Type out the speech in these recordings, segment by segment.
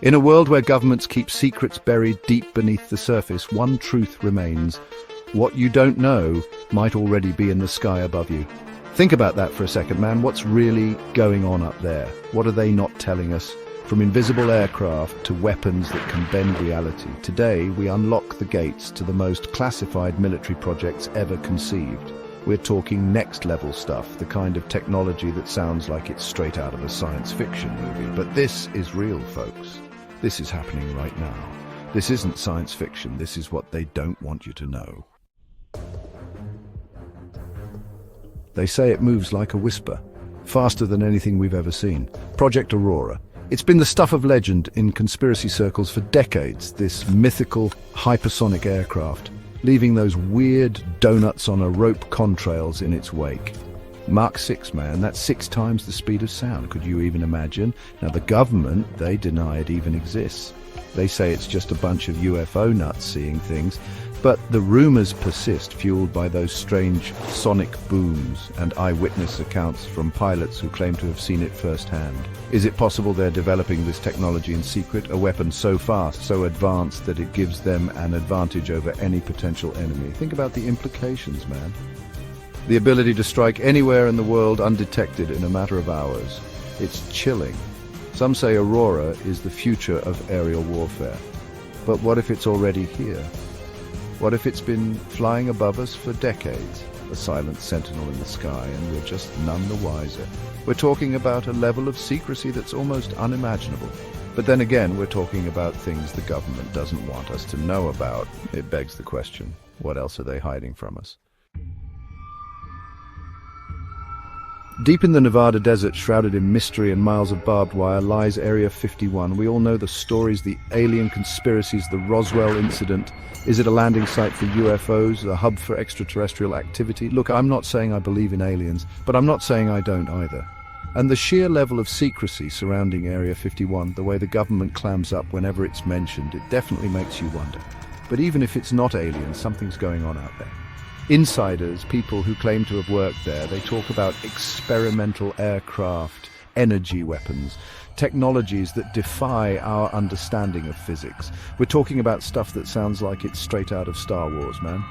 In a world where governments keep secrets buried deep beneath the surface, one truth remains. What you don't know might already be in the sky above you. Think about that for a second, man. What's really going on up there? What are they not telling us? From invisible aircraft to weapons that can bend reality, today we unlock the gates to the most classified military projects ever conceived. We're talking next-level stuff, the kind of technology that sounds like it's straight out of a science fiction movie. But this is real, folks. This is happening right now. This isn't science fiction. This is what they don't want you to know. They say it moves like a whisper, faster than anything we've ever seen. Project Aurora. It's been the stuff of legend in conspiracy circles for decades, this mythical hypersonic aircraft, leaving those weird donuts on a rope contrails in its wake. Mach 6, man, that's 6 times the speed of sound. Could you even imagine? Now, the government, they deny it even exists. They say it's just a bunch of UFO nuts seeing things, but the rumors persist, fueled by those strange sonic booms and eyewitness accounts from pilots who claim to have seen it firsthand. Is it possible they're developing this technology in secret, a weapon so fast, so advanced that it gives them an advantage over any potential enemy? Think about the implications, man. The ability to strike anywhere in the world undetected in a matter of hours. It's chilling. Some say Aurora is the future of aerial warfare. But what if it's already here? What if it's been flying above us for decades, a silent sentinel in the sky, and we're just none the wiser? We're talking about a level of secrecy that's almost unimaginable. But then again, we're talking about things the government doesn't want us to know about. It begs the question, what else are they hiding from us? Deep in the Nevada desert, shrouded in mystery and miles of barbed wire, lies Area 51. We all know the stories, the alien conspiracies, the Roswell incident. Is it a landing site for UFOs, a hub for extraterrestrial activity? Look, I'm not saying I believe in aliens, but I'm not saying I don't either. And the sheer level of secrecy surrounding Area 51, the way the government clams up whenever it's mentioned, it definitely makes you wonder. But even if it's not aliens, something's going on out there. Insiders, people who claim to have worked there, they talk about experimental aircraft, energy weapons, technologies that defy our understanding of physics. We're talking about stuff that sounds like it's straight out of Star Wars, man.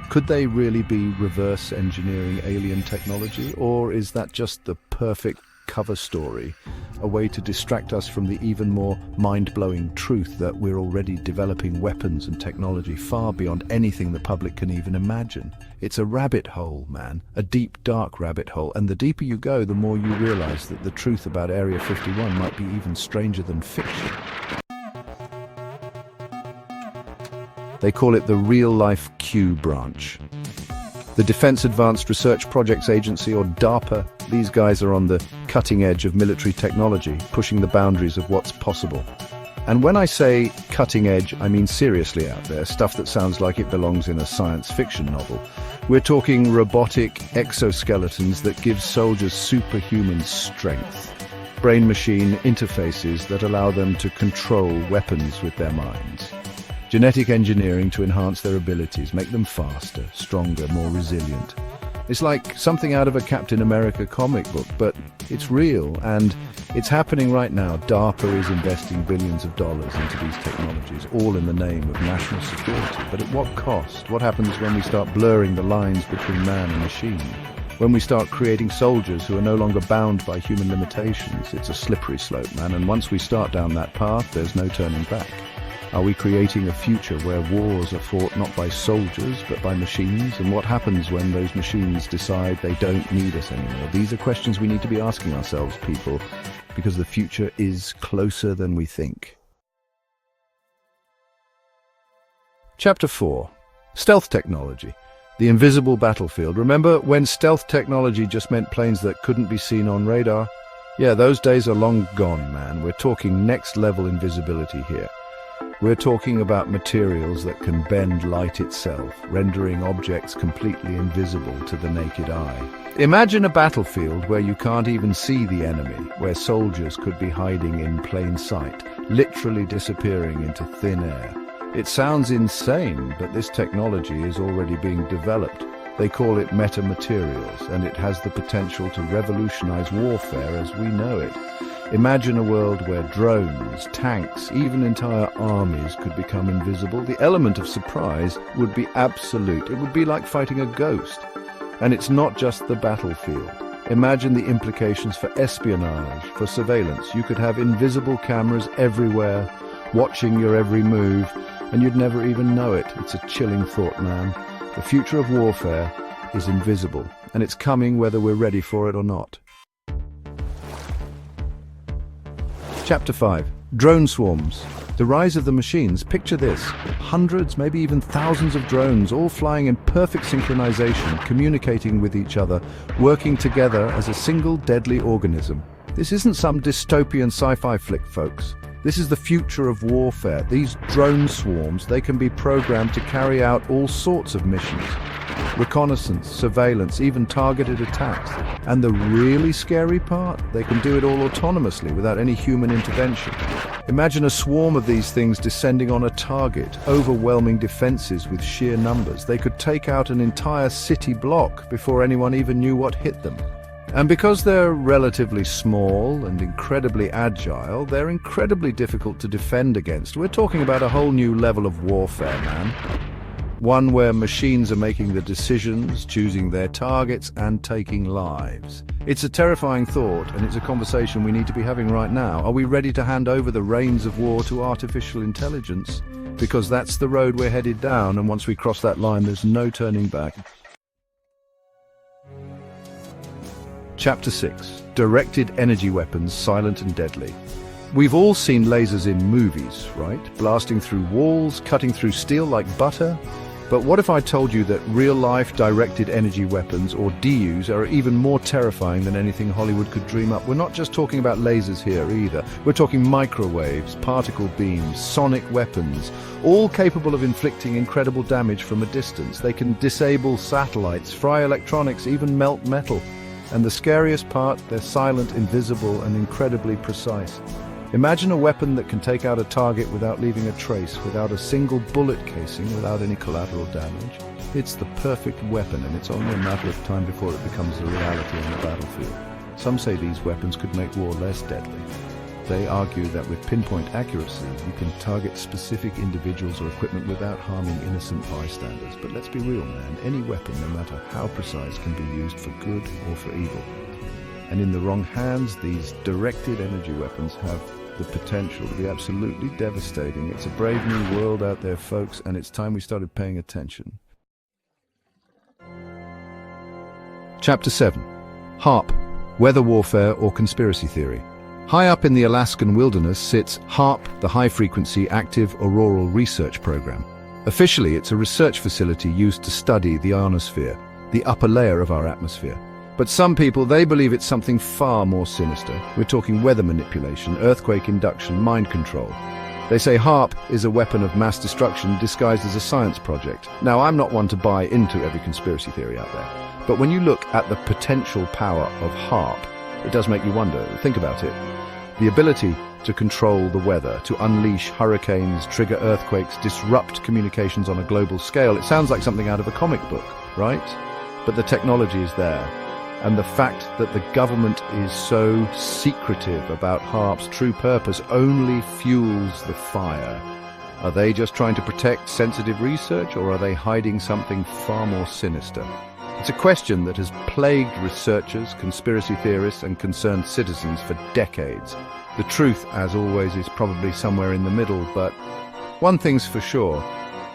Could they really be reverse engineering alien technology, or is that just the perfect cover story, a way to distract us from the even more mind-blowing truth that we're already developing weapons and technology far beyond anything the public can even imagine? It's a rabbit hole, man, a deep, dark rabbit hole, and the deeper you go, the more you realize that the truth about Area 51 might be even stranger than fiction. They call it the real-life Q branch. The Defense Advanced Research Projects Agency, or DARPA, these guys are on the cutting edge of military technology, pushing the boundaries of what's possible. And when I say cutting edge, I mean seriously out there, stuff that sounds like it belongs in a science fiction novel. We're talking robotic exoskeletons that give soldiers superhuman strength, brain-machine interfaces that allow them to control weapons with their minds. Genetic engineering to enhance their abilities, make them faster, stronger, more resilient. It's like something out of a Captain America comic book, but it's real, and it's happening right now. DARPA is investing billions of dollars into these technologies, all in the name of national security. But at what cost? What happens when we start blurring the lines between man and machine? When we start creating soldiers who are no longer bound by human limitations? It's a slippery slope, man, and once we start down that path, there's no turning back. Are we creating a future where wars are fought not by soldiers, but by machines? And what happens when those machines decide they don't need us anymore? These are questions we need to be asking ourselves, people, because the future is closer than we think. Chapter 4. Stealth Technology. The invisible battlefield. Remember when stealth technology just meant planes that couldn't be seen on radar? Yeah, those days are long gone, man. We're talking next-level invisibility here. We're talking about materials that can bend light itself, rendering objects completely invisible to the naked eye. Imagine a battlefield where you can't even see the enemy, where soldiers could be hiding in plain sight, literally disappearing into thin air. It sounds insane, but this technology is already being developed. They call it metamaterials, and it has the potential to revolutionize warfare as we know it. Imagine a world where drones, tanks, even entire armies could become invisible. The element of surprise would be absolute. It would be like fighting a ghost. And it's not just the battlefield. Imagine the implications for espionage, for surveillance. You could have invisible cameras everywhere, watching your every move, and you'd never even know it. It's a chilling thought, man. The future of warfare is invisible, and it's coming whether we're ready for it or not. Chapter 5. Drone swarms. The rise of the machines. Picture this. Hundreds, maybe even thousands of drones, all flying in perfect synchronization, communicating with each other, working together as a single deadly organism. This isn't some dystopian sci-fi flick, folks. This is the future of warfare. These drone swarms, they can be programmed to carry out all sorts of missions. Reconnaissance, surveillance, even targeted attacks. And the really scary part? They can do it all autonomously without any human intervention. Imagine a swarm of these things descending on a target, overwhelming defenses with sheer numbers. They could take out an entire city block before anyone even knew what hit them. And because they're relatively small and incredibly agile, they're incredibly difficult to defend against. We're talking about a whole new level of warfare, man. One where machines are making the decisions, choosing their targets, and taking lives. It's a terrifying thought, and it's a conversation we need to be having right now. Are we ready to hand over the reins of war to artificial intelligence? Because that's the road we're headed down, and once we cross that line, there's no turning back. Chapter 6. Directed energy weapons, silent and deadly. We've all seen lasers in movies, right? Blasting through walls, cutting through steel like butter. But what if I told you that real-life directed energy weapons, or DUs, are even more terrifying than anything Hollywood could dream up? We're not just talking about lasers here either. We're talking microwaves, particle beams, sonic weapons, all capable of inflicting incredible damage from a distance. They can disable satellites, fry electronics, even melt metal. And the scariest part, they're silent, invisible, and incredibly precise. Imagine a weapon that can take out a target without leaving a trace, without a single bullet casing, without any collateral damage. It's the perfect weapon, and it's only a matter of time before it becomes a reality on the battlefield. Some say these weapons could make war less deadly. They argue that with pinpoint accuracy, you can target specific individuals or equipment without harming innocent bystanders. But let's be real, man. Any weapon, no matter how precise, can be used for good or for evil. And in the wrong hands, these directed energy weapons have the potential to be absolutely devastating. It's a brave new world out there, folks, and it's time we started paying attention. Chapter 7. HARP, Weather Warfare or Conspiracy Theory. High up in the Alaskan wilderness sits HARP, the High-Frequency Active Auroral Research Program. Officially, it's a research facility used to study the ionosphere, the upper layer of our atmosphere. But some people, they believe it's something far more sinister. We're talking weather manipulation, earthquake induction, mind control. They say HARP is a weapon of mass destruction disguised as a science project. Now, I'm not one to buy into every conspiracy theory out there, but when you look at the potential power of HARP, it does make you wonder. Think about it. The ability to control the weather, to unleash hurricanes, trigger earthquakes, disrupt communications on a global scale. It sounds like something out of a comic book, right? But the technology is there. And the fact that the government is so secretive about HARP's true purpose only fuels the fire. Are they just trying to protect sensitive research, or are they hiding something far more sinister? It's a question that has plagued researchers, conspiracy theorists, and concerned citizens for decades. The truth, as always, is probably somewhere in the middle, but one thing's for sure,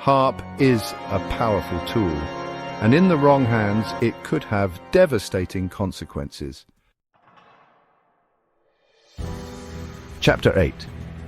HARP is a powerful tool. And in the wrong hands, it could have devastating consequences. Chapter 8.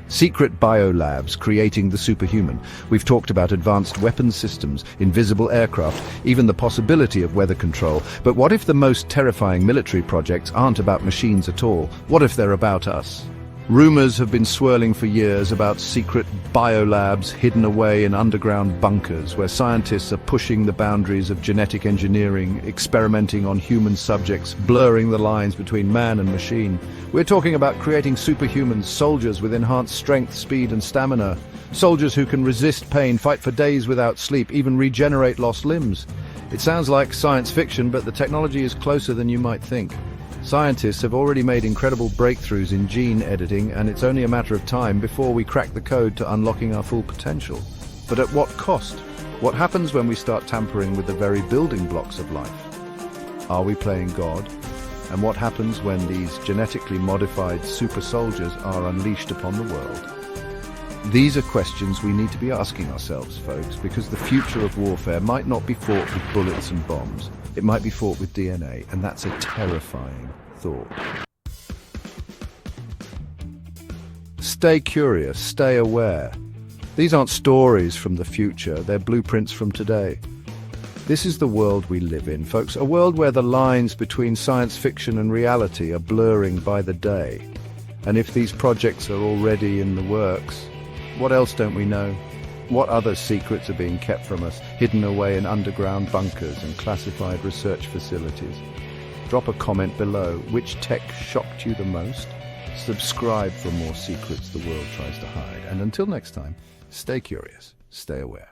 Secret biolabs creating the superhuman. We've talked about advanced weapons systems, invisible aircraft, even the possibility of weather control. But what if the most terrifying military projects aren't about machines at all? What if they're about us? Rumors have been swirling for years about secret biolabs hidden away in underground bunkers where scientists are pushing the boundaries of genetic engineering, experimenting on human subjects, blurring the lines between man and machine. We're talking about creating superhumans, soldiers with enhanced strength, speed and stamina, soldiers who can resist pain, fight for days without sleep, even regenerate lost limbs. It sounds like science fiction, but the technology is closer than you might think. Scientists have already made incredible breakthroughs in gene editing, and it's only a matter of time before we crack the code to unlocking our full potential. But at what cost? What happens when we start tampering with the very building blocks of life? Are we playing God? And what happens when these genetically modified super soldiers are unleashed upon the world? These are questions we need to be asking ourselves, folks, because the future of warfare might not be fought with bullets and bombs. It might be fought with DNA, and that's a terrifying thought. Stay curious, stay aware. These aren't stories from the future, they're blueprints from today. This is the world we live in, folks, a world where the lines between science fiction and reality are blurring by the day. And if these projects are already in the works, what else don't we know? What other secrets are being kept from us, hidden away in underground bunkers and classified research facilities? Drop a comment below. Which tech shocked you the most? Subscribe for more secrets the world tries to hide. And until next time, stay curious, stay aware.